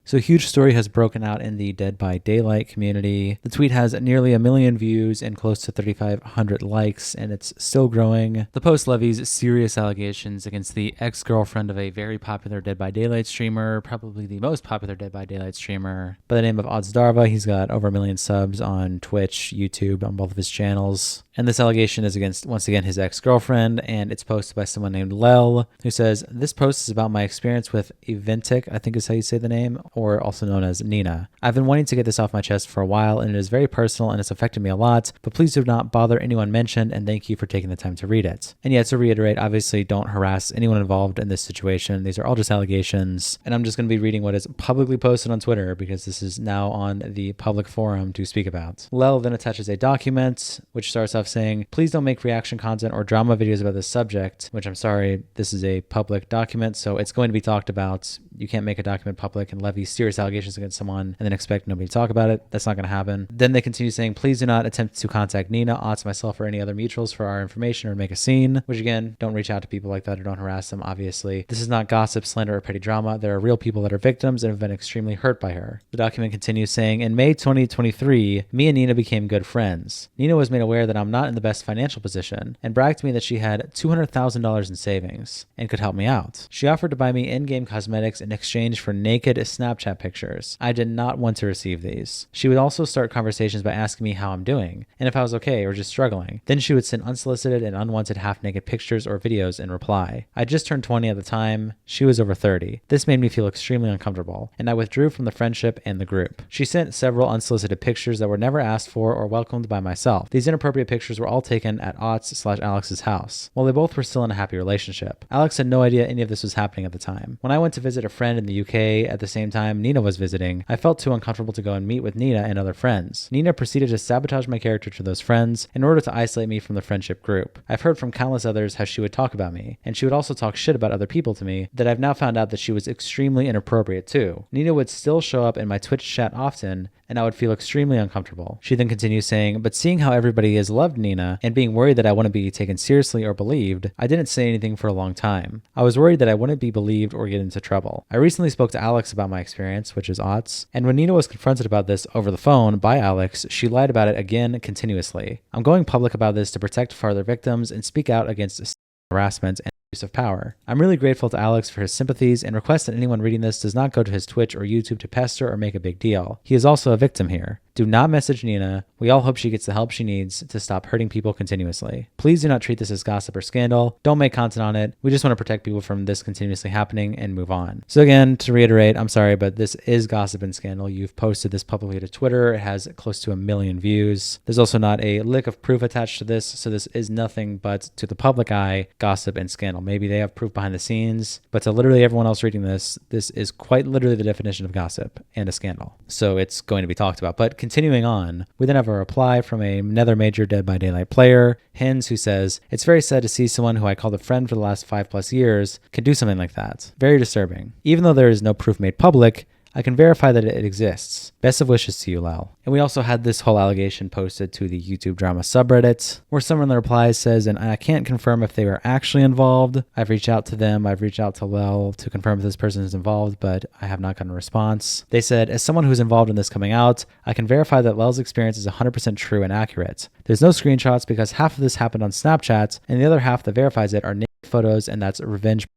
So a huge story has broken out in the Dead by Daylight community. The tweet has nearly 1 million views and close to 3,500 likes, and it's still growing. The post levies serious allegations against the ex-girlfriend of a very popular Dead by Daylight streamer, probably the most popular Dead by Daylight streamer, by the name of Otzdarva. He's got over 1 million subs on Twitch, YouTube, on both of his channels. And this allegation is against, once again, his ex-girlfriend, and it's posted by someone named Lel, who says, "This post is about my experience with Eventic," I think is how you say the name, or also known as Niina. "I've been wanting to get this off my chest for a while, and it is very personal, and it's affected me a lot, but please do not bother anyone mentioned, and thank you for taking the time to read it." And yet, to reiterate, obviously don't harass anyone involved in this situation. These are all just allegations, and I'm just going to be reading what is publicly posted on Twitter, because this is now on the public forum to speak about. Lel then attaches a document, which starts off saying, "Please don't make reaction content or drama videos about this subject," which I'm sorry, this is a public document, so it's going to be talked about. You can't make a document public and levy serious allegations against someone and then expect nobody to talk about it. That's not going to happen. Then they continue saying, "Please do not attempt to contact Niina, Otz, myself, or any other mutuals for our information or make a scene," which again, don't reach out to people like that or don't harass them, obviously. "This is not gossip, slander, or petty drama. There are real people that are victims and have been extremely hurt by her." The document continues saying, "In May 2023, me and Niina became good friends. Niina was made aware that I'm not in the best financial position and bragged to me that she had $200,000 in savings and could help me out. She offered to buy me in-game cosmetics in exchange for naked Snapchat pictures. I did not want to receive these. She would also start conversations by asking me how I'm doing and if I was okay or just struggling. Then she would send unsolicited and unwanted half-naked pictures or videos in reply. I just turned 20 at the time. She was over 30. This made me feel extremely uncomfortable, and I withdrew from the friendship and the group. She sent several unsolicited pictures that were never asked for or welcomed by myself. These inappropriate pictures were all taken at Otz/Alex's house, while they both were still in a happy relationship. Alex had no idea any of this was happening at the time. When I went to visit a friend in the UK at the same time Niina was visiting, I felt too uncomfortable to go and meet with Niina and other friends. Niina proceeded to sabotage my character to those friends in order to isolate me from the friendship group. I've heard from countless others how she would talk about me, and she would also talk shit about other people to me that I've now found out that she was extremely inappropriate too. Niina would still show up in my Twitch chat often, and I would feel extremely uncomfortable." She then continues saying, "But seeing how everybody has loved Niina and being worried that I wouldn't be taken seriously or believed, I didn't say anything for a long time. I was worried that I wouldn't be believed or get into trouble. I recently spoke to Alex about my experience," which is Otz, "and when Niina was confronted about this over the phone by Alex, she lied about it again continuously. I'm going public about this to protect further victims and speak out against harassment and use of power. I'm really grateful to Alex for his sympathies and request that anyone reading this does not go to his Twitch or YouTube to pester or make a big deal. He is also a victim here. Do not message Niina. We all hope she gets the help she needs to stop hurting people continuously. Please do not treat this as gossip or scandal. Don't make content on it. We just want to protect people from this continuously happening and move on." So again, to reiterate, I'm sorry, but this is gossip and scandal. You've posted this publicly to Twitter. It has close to 1 million views. There's also not a lick of proof attached to this, so this is nothing but, to the public eye, gossip and scandal. Maybe they have proof behind the scenes, but to literally everyone else reading this, this is quite literally the definition of gossip and a scandal. So it's going to be talked about. But continuing on, we then have a reply from another major Dead by Daylight player, Hens, who says, "It's very sad to see someone who I called a friend for the last 5+ years can do something like that. Very disturbing. Even though there is no proof made public, I can verify that it exists. Best of wishes to you, Lel." And we also had this whole allegation posted to the YoutubeDrama subreddit, where someone in the replies says, "And I can't confirm if they were actually involved. I've reached out to them. I've reached out to Lel to confirm if this person is involved, but I have not gotten a response." They said, "As someone who's involved in this coming out, I can verify that Lel's experience is 100% true and accurate. There's no screenshots because half of this happened on Snapchat, and the other half that verifies it are naked photos, and that's revenge.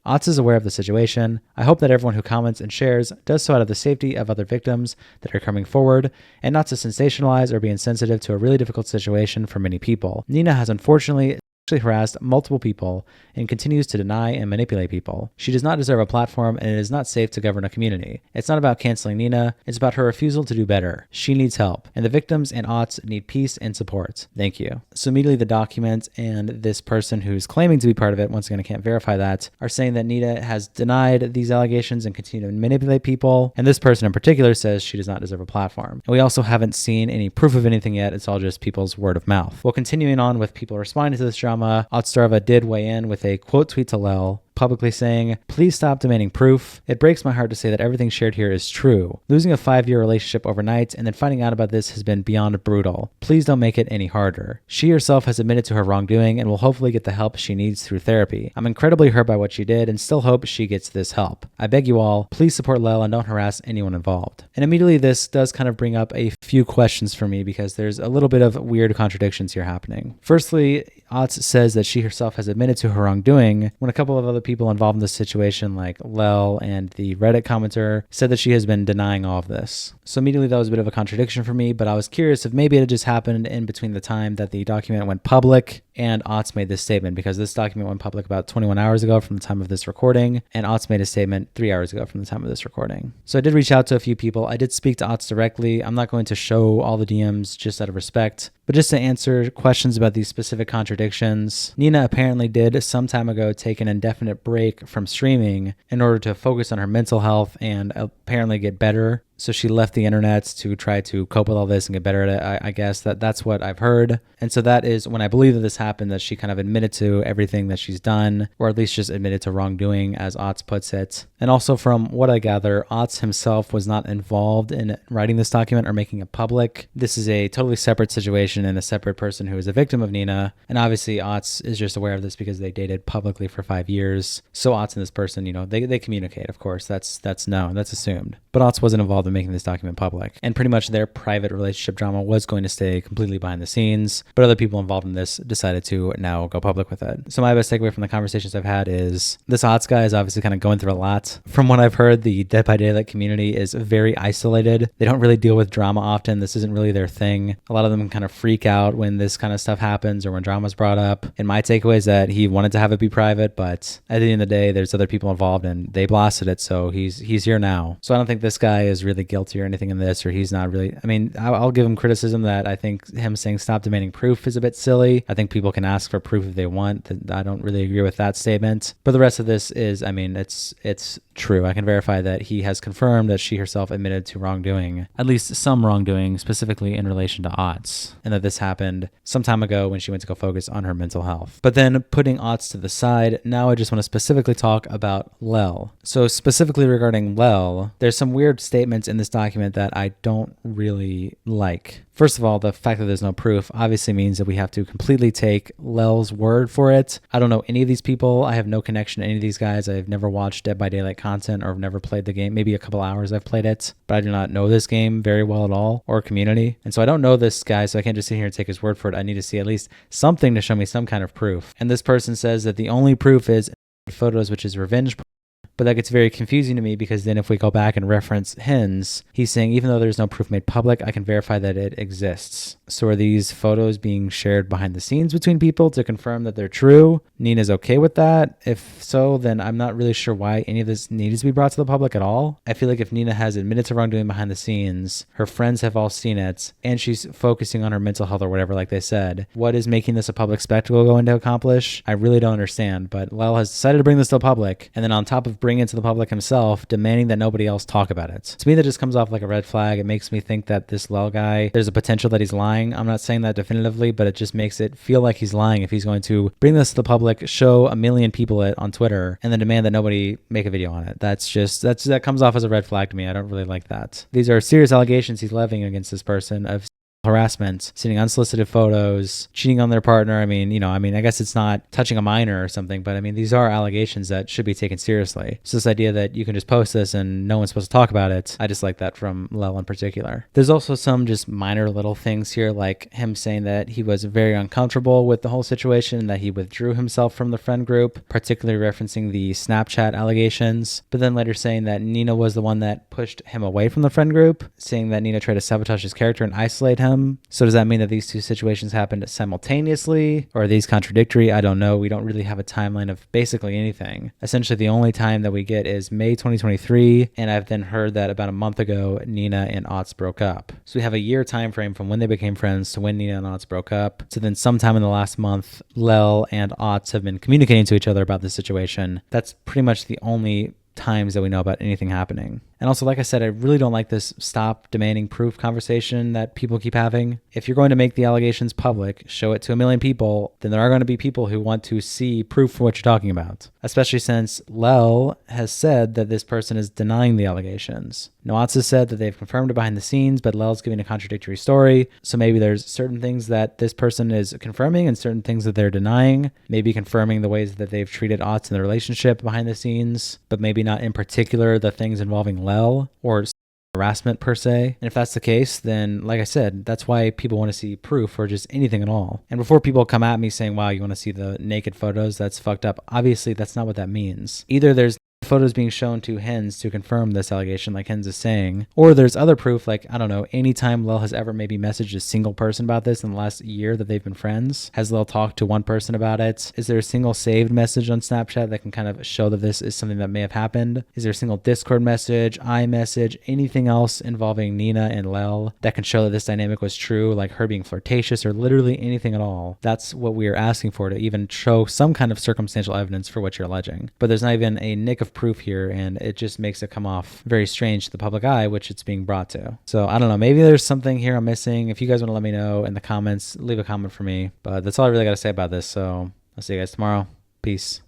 Otz is aware of the situation. I hope that everyone who comments and shares does so out of the safety of other victims that are coming forward, and not to sensationalize or be insensitive to a really difficult situation for many people. Niina has unfortunately harassed multiple people and continues to deny and manipulate people. She does not deserve a platform, and it is not safe to govern a community. It's not about canceling Niina, it's about her refusal to do better. She needs help, and the victims and Otz need peace and support. Thank you." So immediately the document and this person who's claiming to be part of it, once again I can't verify that, are saying that Niina has denied these allegations and continue to manipulate people, and this person in particular says she does not deserve a platform. And we also haven't seen any proof of anything yet. It's all just people's word of mouth. Well, continuing on with people responding to this drama, Otzdarva did weigh in with a quote tweet to Lel, publicly saying, "Please stop demanding proof. It breaks my heart to say that everything shared here is true. Losing a 5-year relationship overnight and then finding out about this has been beyond brutal. Please don't make it any harder." She herself has admitted to her wrongdoing and will hopefully get the help she needs through therapy. "I'm incredibly hurt by what she did and still hope she gets this help. I beg you all, please support Lel and don't harass anyone involved." And immediately this does kind of bring up a few questions for me because there's a little bit of weird contradictions here happening. Firstly, Otz says that she herself has admitted to her wrongdoing when a couple of other people involved in this situation like Lel and the Reddit commenter said that she has been denying all of this. So immediately that was a bit of a contradiction for me, but I was curious if maybe it just happened in between the time that the document went public and Otz made this statement, because this document went public about 21 hours ago from the time of this recording, and Otz made a statement 3 hours ago from the time of this recording. So I did reach out to a few people. I did speak to Otz directly. I'm not going to show all the DMs just out of respect, but just to answer questions about these specific contradictions. Niina apparently did some time ago take an indefinite break from streaming in order to focus on her mental health and apparently get better. So she left the internet to try to cope with all this and get better at it. I guess that's what I've heard. And so that is when I believe that this happened, that she kind of admitted to everything that she's done, or at least just admitted to wrongdoing, as Otz puts it. And also from what I gather, Otz himself was not involved in writing this document or making it public. This is a totally separate situation and a separate person who is a victim of Niina. And obviously Otz is just aware of this because they dated publicly for 5 years. So Otz and this person, they communicate, of course. That's known, that's assumed. But Otz wasn't involved in making this document public. And pretty much their private relationship drama was going to stay completely behind the scenes, but other people involved in this decided to now go public with it. So my best takeaway from the conversations I've had is this Otz guy is obviously kind of going through a lot. From what I've heard, the Dead by Daylight community is very isolated. They don't really deal with drama often. This isn't really their thing. A lot of them kind of freak out when this kind of stuff happens or when drama's brought up. And my takeaway is that he wanted to have it be private, but at the end of the day, there's other people involved and they blasted it, so he's here now. So I don't think this guy is really guilty or anything in this, or he's not really. I mean, I'll give him criticism that I think him saying stop demanding proof is a bit silly. I think people can ask for proof if they want. I don't really agree with that statement. But the rest of this is, I mean, it's true. I can verify that he has confirmed that she herself admitted to wrongdoing, at least some wrongdoing, specifically in relation to Otz, and that this happened some time ago when she went to go focus on her mental health. But then putting Otz to the side, now I just want to specifically talk about Lel. So specifically regarding Lel, there's some weird statements in this document that I don't really like. First of all, the fact that there's no proof obviously means that we have to completely take Lel's word for it. I don't know any of these people. I have no connection to any of these guys. I've never watched Dead by Daylight content or never played the game. Maybe a couple hours I've played it, but I do not know this game very well at all, or community. And so I don't know this guy, so I can't just sit here and take his word for it. I need to see at least something to show me some kind of proof. And this person says that the only proof is photos, which is revenge. But that gets very confusing to me because then if we go back and reference Hens, he's saying even though there's no proof made public, I can verify that it exists. So are these photos being shared behind the scenes between people to confirm that they're true? Niina's okay with that? If so, then I'm not really sure why any of this needs to be brought to the public at all. I feel like if Niina has admitted to wrongdoing behind the scenes, her friends have all seen it, and she's focusing on her mental health or whatever, like they said, what is making this a public spectacle going to accomplish? I really don't understand, but Lel has decided to bring this to the public, and then on top of bringing it to the public himself, demanding that nobody else talk about it. To me, that just comes off like a red flag. It makes me think that this Lel guy, there's a potential that he's lying. I'm not saying that definitively, but it just makes it feel like he's lying if he's going to bring this to the public, show a million people it on Twitter, and then demand that nobody make a video on it. That comes off as a red flag to me. I don't really like that. These are serious allegations he's levying against this person of harassment, sending unsolicited photos, cheating on their partner. I guess it's not touching a minor or something, but these are allegations that should be taken seriously. So this idea that you can just post this and no one's supposed to talk about it, I just like that from Lel in particular. There's also some just minor little things here, like him saying that he was very uncomfortable with the whole situation and that he withdrew himself from the friend group, particularly referencing the Snapchat allegations, but then later saying that Niina was the one that pushed him away from the friend group, saying that Niina tried to sabotage his character and isolate him. So does that mean that these two situations happened simultaneously, or are these contradictory? I don't know. We don't really have a timeline of basically anything. Essentially, the only time that we get is May 2023, and I've then heard that about a month ago, Niina and Otz broke up. So we have a year time frame from when they became friends to when Niina and Otz broke up. So then sometime in the last month, Lel and Otz have been communicating to each other about this situation. That's pretty much the only times that we know about anything happening. And also, like I said, I really don't like this stop demanding proof conversation that people keep having. if you're going to make the allegations public, show it to 1 million people, then there are going to be people who want to see proof for what you're talking about, especially since Lel has said that this person is denying the allegations. Otz has said that they've confirmed it behind the scenes, but Lel's giving a contradictory story. So maybe there's certain things that this person is confirming and certain things that they're denying, maybe confirming the ways that they've treated Otz in the relationship behind the scenes, but maybe not in particular the things involving Lel or harassment per se. And if that's the case, then like I said, that's why people want to see proof or just anything at all. And before people come at me saying, wow, you want to see the naked photos, that's fucked up, obviously that's not what that means. Either there's photos being shown to Hens to confirm this allegation like Hens is saying, or there's other proof, like, I don't know, anytime Lel has ever maybe messaged a single person about this in the last year that they've been friends, has Lel talked to one person about it? Is there a single saved message on Snapchat that can kind of show that this is something that may have happened? Is there a single Discord message, iMessage, anything else involving Niina and Lel that can show that this dynamic was true, like her being flirtatious or literally anything at all? That's what we are asking for, to even show some kind of circumstantial evidence for what you're alleging. But there's not even a nick of proof here, and it just makes it come off very strange to the public eye, which it's being brought to. So I don't know, maybe there's something here I'm missing. If you guys want to let me know in the comments, leave a comment for me. But that's all I really got to say about this. So I'll see you guys tomorrow. Peace.